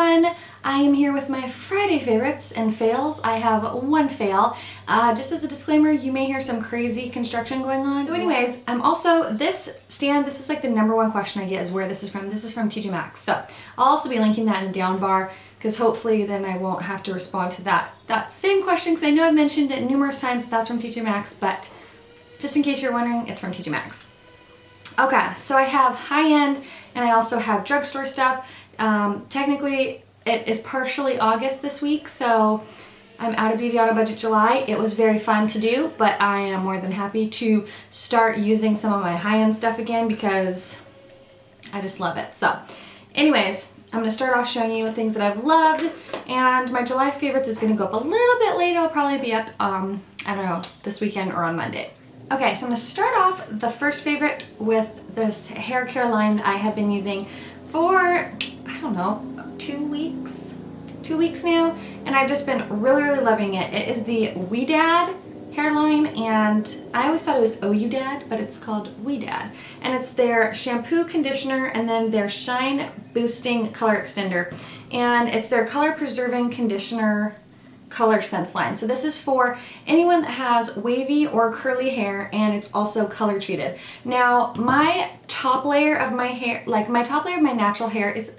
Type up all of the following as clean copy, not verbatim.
everyone! I am here with my Friday favorites and fails. I have one fail. Just as a disclaimer, you may hear some crazy construction going on. So anyways, I'm also, this stand, this is like the #1 question I get is where this is from. This is from TJ Maxx. So I'll also be linking that in the down bar because hopefully then I won't have to respond to that same question because I know I've mentioned it numerous times that's from TJ Maxx, but just in case you're wondering, it's from TJ Maxx. Okay, so I have high-end and I also have drugstore stuff. Technically, it is partially August this week, so I'm out of Beauty on a Budget July. It was very fun to do, but I am more than happy to start using some of my high-end stuff again because I just love it. So anyways, I'm going to start off showing you things that I've loved, and my July favorites is going to go up a little bit later. It'll probably be up, I don't know, this weekend or on Monday. Okay, so I'm going to start off the first favorite with this hair care line that I have been using for, I don't know, 2 weeks now, and I've just been really loving it. It is the Ouidad hairline, and I always thought it was Ouidad, but it's called Ouidad, and it's their shampoo, conditioner, and then their shine boosting color extender, and it's their color preserving conditioner color sense line. So this is for anyone that has wavy or curly hair, and it's also color treated. Now my top layer of my hair, like my top layer of my natural hair is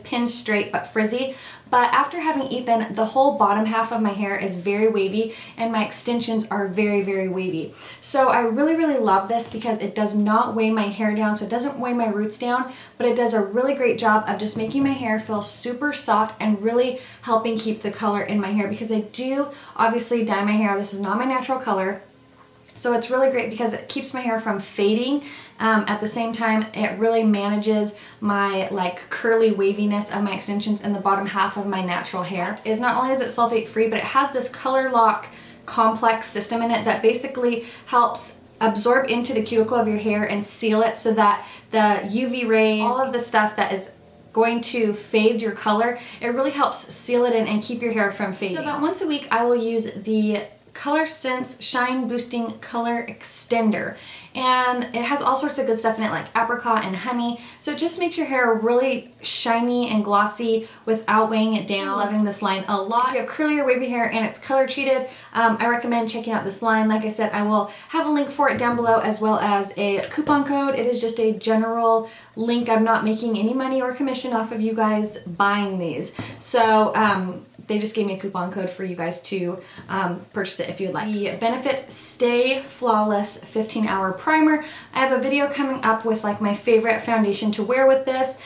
pinned straight but frizzy, but after having Ethan, the whole bottom half of my hair is very wavy and my extensions are very wavy. So I really love this because it does not weigh my hair down, so it doesn't weigh my roots down, but it does a really great job of just making my hair feel super soft and really helping keep the color in my hair, because I do obviously dye my hair. This is not my natural color. So it's really great because it keeps my hair from fading. At the same time, it really manages my like curly waviness of my extensions in the bottom half of my natural hair. Is not only is it sulfate free, but it has this color lock complex system in it that basically helps absorb into the cuticle of your hair and seal it so that the UV rays, all of the stuff that is going to fade your color, it really helps seal it in and keep your hair from fading. So about once a week, I will use the Color Sense Shine Boosting Color Extender, and it has all sorts of good stuff in it like apricot and honey, so it just makes your hair really shiny and glossy without weighing it down. I'm loving this line a lot. If you have curly or wavy hair and it's color treated, I recommend checking out this line. Like I said, I will have a link for it down below as well as a coupon code. It is just a general link. I'm not making any money or commission off of you guys buying these, so they just gave me a coupon code for you guys to purchase it if you'd like. The Benefit Stay Flawless 15-Hour Primer. I have a video coming up with like my favorite foundation to wear with this.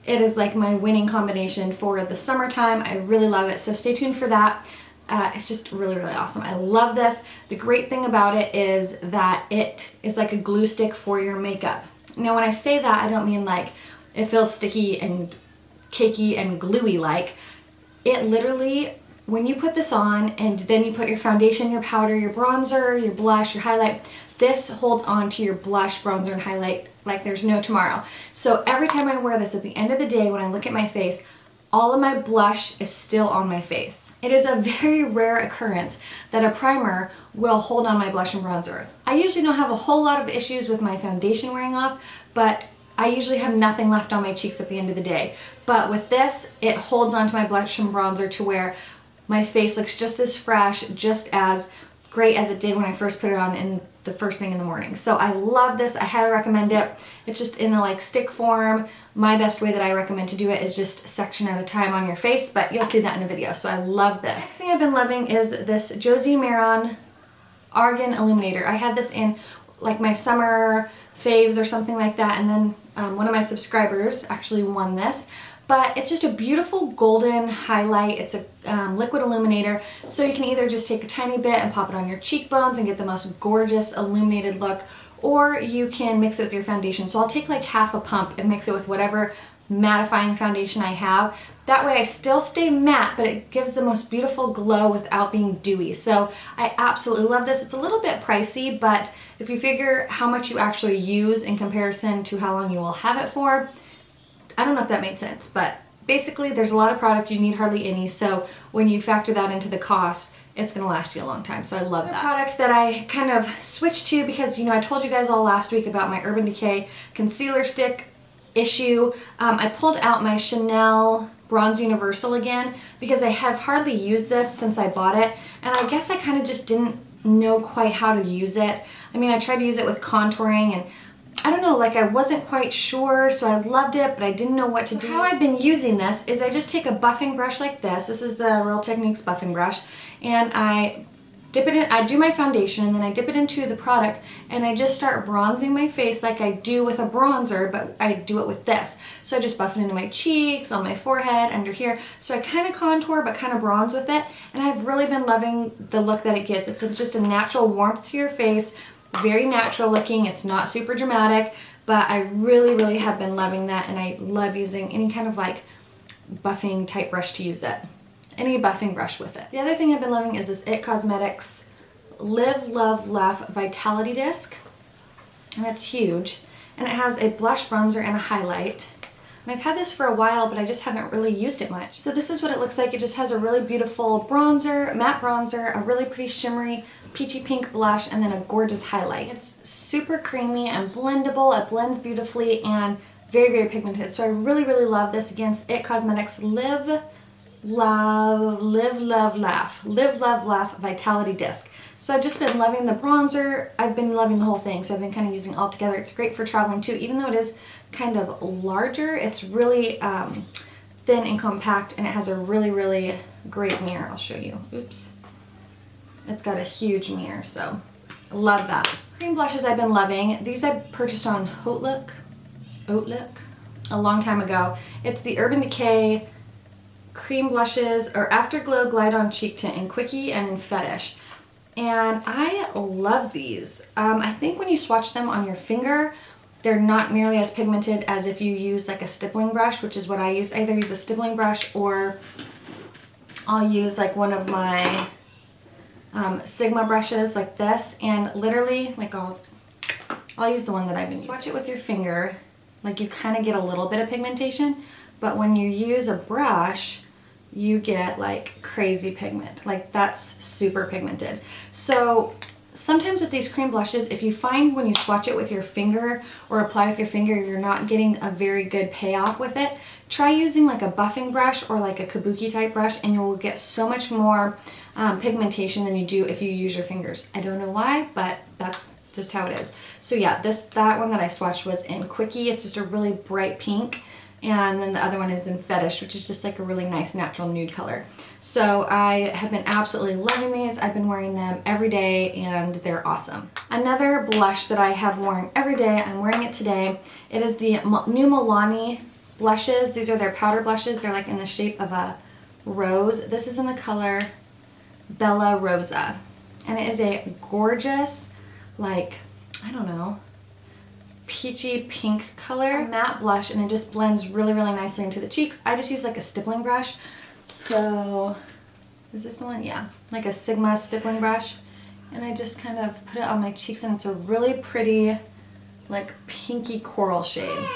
It is like my winning combination for the summertime. I really love it, so stay tuned for that. It's just really awesome. I love this. The great thing about it is that it is like a glue stick for your makeup. Now when I say that, I don't mean like it feels sticky and cakey and gluey like. It literally, when you put this on and then you put your foundation, your powder, your bronzer, your blush, your highlight, this holds on to your blush, bronzer, and highlight like there's no tomorrow. So every time I wear this, at the end of the day when I look at my face, all of my blush is still on my face. It is a very rare occurrence that a primer will hold on my blush and bronzer. I usually don't have a whole lot of issues with my foundation wearing off, but I usually have nothing left on my cheeks at the end of the day. But with this, it holds onto my blush and bronzer to where my face looks just as fresh, just as great as it did when I first put it on in the first thing in the morning. So I love this. I highly recommend it. It's just in a like stick form. My best way that I recommend to do it is just section at a time on your face, but you'll see that in a video. So I love this. Next thing I've been loving is this Josie Maran Argan Illuminator. I had this in like my summer faves or something like that, and then one of my subscribers actually won this. But it's just a beautiful golden highlight. It's a liquid illuminator, so you can either just take a tiny bit and pop it on your cheekbones and get the most gorgeous illuminated look, or you can mix it with your foundation. So I'll take like half a pump and mix it with whatever mattifying foundation I have. That way I still stay matte, but it gives the most beautiful glow without being dewy. So I absolutely love this. It's a little bit pricey, but if you figure how much you actually use in comparison to how long you will have it for, I don't know if that made sense, but basically there's a lot of product, you need hardly any, so when you factor that into the cost, it's gonna last you a long time, so I love that. Product that I kind of switched to because, you know, I told you guys all last week about my Urban Decay concealer stick issue. I pulled out my Chanel Bronze Universal again because I have hardly used this since I bought it, and I guess I kind of just didn't know quite how to use it. I mean, I tried to use it with contouring and I don't know, like I wasn't quite sure, so I loved it, but I didn't know what to do. How I've been using this is I just take a buffing brush like this. This is the Real Techniques buffing brush, and I dip it in, I do my foundation, and then I dip it into the product, and I just start bronzing my face like I do with a bronzer, but I do it with this. So I just buff it into my cheeks, on my forehead, under here. So I kind of contour, but kind of bronze with it, and I've really been loving the look that it gives. It's just a natural warmth to your face, very natural looking. It's not super dramatic, but I really, really have been loving that, and I love using any kind of like buffing type brush to use it. Any buffing brush with it. The other thing I've been loving is this IT Cosmetics Live, Love, Laugh Vitality Disc. And it's huge. And it has a blush, bronzer, and a highlight. And I've had this for a while, but I just haven't really used it much. So this is what it looks like. It just has a really beautiful bronzer, matte bronzer, a really pretty shimmery peachy pink blush, and then a gorgeous highlight. It's super creamy and blendable. It blends beautifully and very, very pigmented. So I really, really love this. Again, it's IT Cosmetics Live, Love, Laugh Vitality Disc. So I've just been loving the bronzer. I've been loving the whole thing, so I've been kind of using it all together. It's great for traveling too. Even though it is kind of larger, it's really thin and compact, and it has a really, really great mirror. I'll show you. Oops. It's got a huge mirror, so love that. Cream blushes I've been loving. These I purchased on Outlook a long time ago. It's the Urban Decay cream blushes, or Afterglow Glide On Cheek Tint in Quickie and in Fetish. And I love these. I think when you swatch them on your finger, they're not nearly as pigmented as if you use like a stippling brush, which is what I use. I either use a stippling brush or I'll use like one of my Sigma brushes like this, and literally like I'll use the one that I've been using. Swatch it with your finger, like you kind of get a little bit of pigmentation, but when you use a brush, you get like crazy pigment. Like that's super pigmented. So sometimes with these cream blushes, if you find when you swatch it with your finger or apply with your finger, you're not getting a very good payoff with it, try using like a buffing brush or like a kabuki type brush, and you will get so much more pigmentation than you do if you use your fingers. I don't know why, but that's just how it is. So yeah, that one that I swatched was in Quickie. It's just a really bright pink. And then the other one is in Fetish, which is just like a really nice natural nude color. So I have been absolutely loving these. I've been wearing them every day and they're awesome. Another blush that I have worn every day, I'm wearing it today. It is the new Milani blushes. These are their powder blushes. They're like in the shape of a rose. This is in the color Bella Rosa. And it is a gorgeous, like, I don't know, peachy pink color matte blush, and it just blends really, really nicely into the cheeks. I just use like a stippling brush. So is this the one? Yeah, like a Sigma stippling brush, and I just kind of put it on my cheeks, and it's a really pretty like pinky coral shade.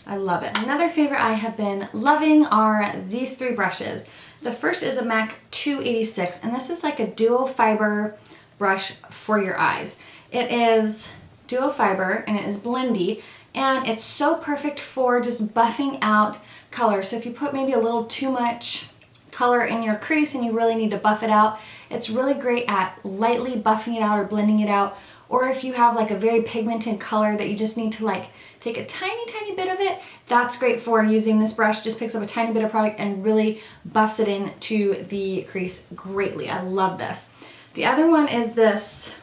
I love it. Another favorite I have been loving are these three brushes. The first is a MAC 286, and this is like a duo fiber brush for your eyes. It is duo fiber and it is blendy, and it's so perfect for just buffing out color. So if you put maybe a little too much color in your crease and you really need to buff it out, it's really great at lightly buffing it out or blending it out. Or if you have like a very pigmented color that you just need to like take a tiny bit of it, that's great for using this brush. Just picks up a tiny bit of product and really buffs it into the crease greatly. I love this. The other one is this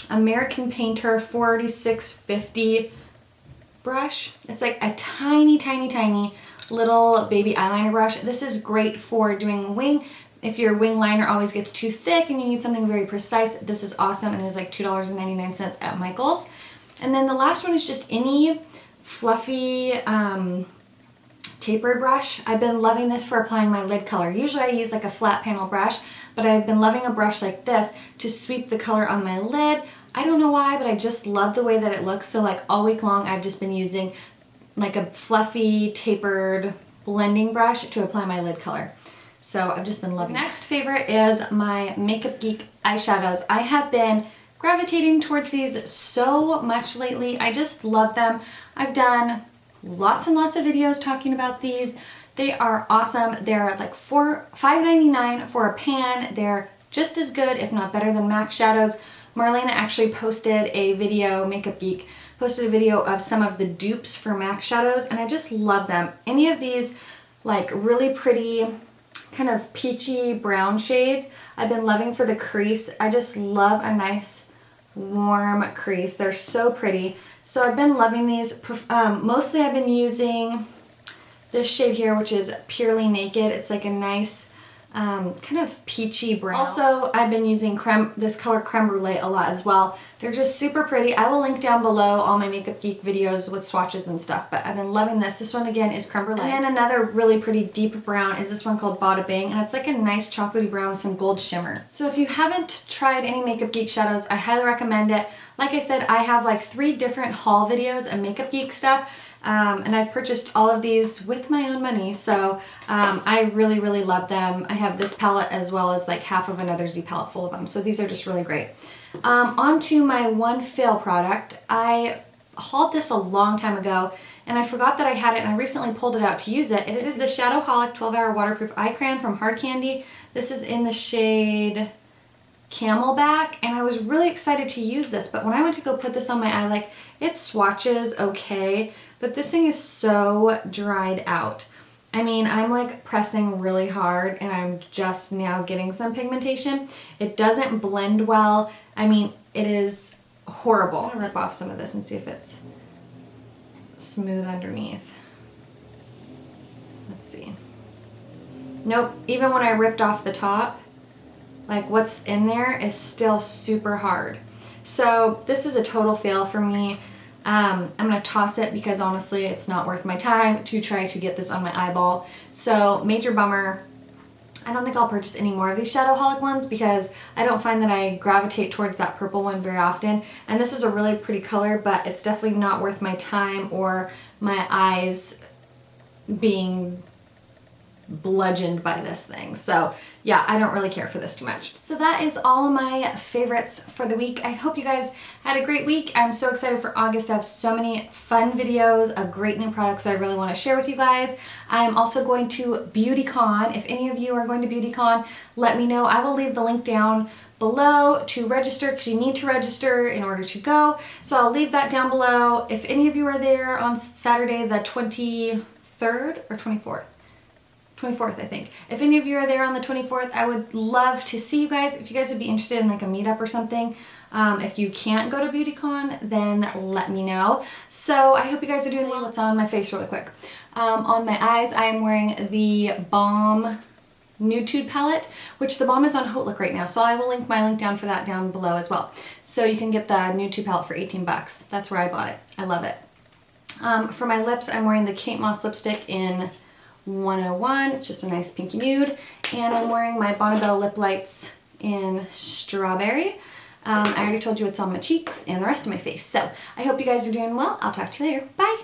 American Painter 4650 brush. It's like a tiny little baby eyeliner brush. This is great for doing wing. If your wing liner always gets too thick and you need something very precise, this is awesome, and it is like $2.99 at Michael's. And then the last one is just any fluffy tapered brush. I've been loving this for applying my lid color. Usually I use like a flat panel brush, but I've been loving a brush like this to sweep the color on my lid. I don't know why, but I just love the way that it looks. So like all week long, I've just been using like a fluffy tapered blending brush to apply my lid color. So I've just been loving it. Next favorite is my Makeup Geek eyeshadows. I have been gravitating towards these so much lately. I just love them. I've done lots and lots of videos talking about these. They are awesome. They're like $5.99 for a pan. They're just as good, if not better, than MAC shadows. Marlena actually posted a video, Makeup Geek, posted a video of some of the dupes for MAC shadows, and I just love them. Any of these like really pretty kind of peachy brown shades I've been loving for the crease. I just love a nice warm crease. They're so pretty. So I've been loving these. Mostly I've been using this shade here, which is Purely Naked. It's like a nice kind of peachy brown. Also, I've been using this color Creme Brulee a lot as well. They're just super pretty. I will link down below all my Makeup Geek videos with swatches and stuff, but I've been loving this. This one again is Creme Brulee. And then another really pretty deep brown is this one called Bada Bing, and it's like a nice chocolatey brown with some gold shimmer. So if you haven't tried any Makeup Geek shadows, I highly recommend it. Like I said, I have like 3 different haul videos of Makeup Geek stuff. And I've purchased all of these with my own money, so I really, really love them. I have this palette as well as like half of another Z palette full of them, so these are just really great. On to my one fail product. I hauled this a long time ago, and I forgot that I had it, and I recently pulled it out to use it. It is the Shadowholic 12-Hour Waterproof Eye Crayon from Hard Candy. This is in the shade Camelback, and I was really excited to use this, but when I went to go put this on my eye, like, it swatches okay, but this thing is so dried out. I mean, I'm like pressing really hard and I'm just now getting some pigmentation. It doesn't blend well. I mean, it is horrible. I'm gonna rip off some of this and see if it's smooth underneath. Let's see. Nope, even when I ripped off the top, like what's in there is still super hard. So this is a total fail for me. I'm gonna toss it because honestly it's not worth my time to try to get this on my eyeball. So major bummer. I don't think I'll purchase any more of these Shadowholic ones because I don't find that I gravitate towards that purple one very often. And this is a really pretty color, but it's definitely not worth my time or my eyes being bludgeoned by this thing. So yeah, I don't really care for this too much. So that is all of my favorites for the week. I hope you guys had a great week. I'm so excited for August. I have so many fun videos of great new products that I really want to share with you guys. I'm also going to BeautyCon. If any of you are going to BeautyCon, let me know. I will leave the link down below to register because you need to register in order to go. So I'll leave that down below. If any of you are there on Saturday the 23rd or 24th, I think. If any of you are there on the 24th, I would love to see you guys. If you guys would be interested in like a meetup or something. If you can't go to BeautyCon, then let me know. So I hope you guys are doing well. What's on my face really quick. On my eyes, I am wearing the Balm Nude palette, which the Balm is on Haute right now. So I will link my link down for that down below as well. So you can get the Nude palette for 18 bucks. That's where I bought it. I love it. For my lips, I'm wearing the Kate Moss lipstick in 101. It's just a nice pinky nude, and I'm wearing my Bonnabelle lip lights in Strawberry. I already told you it's on my cheeks and the rest of my face. So I hope you guys are doing well. I'll talk to you later. Bye.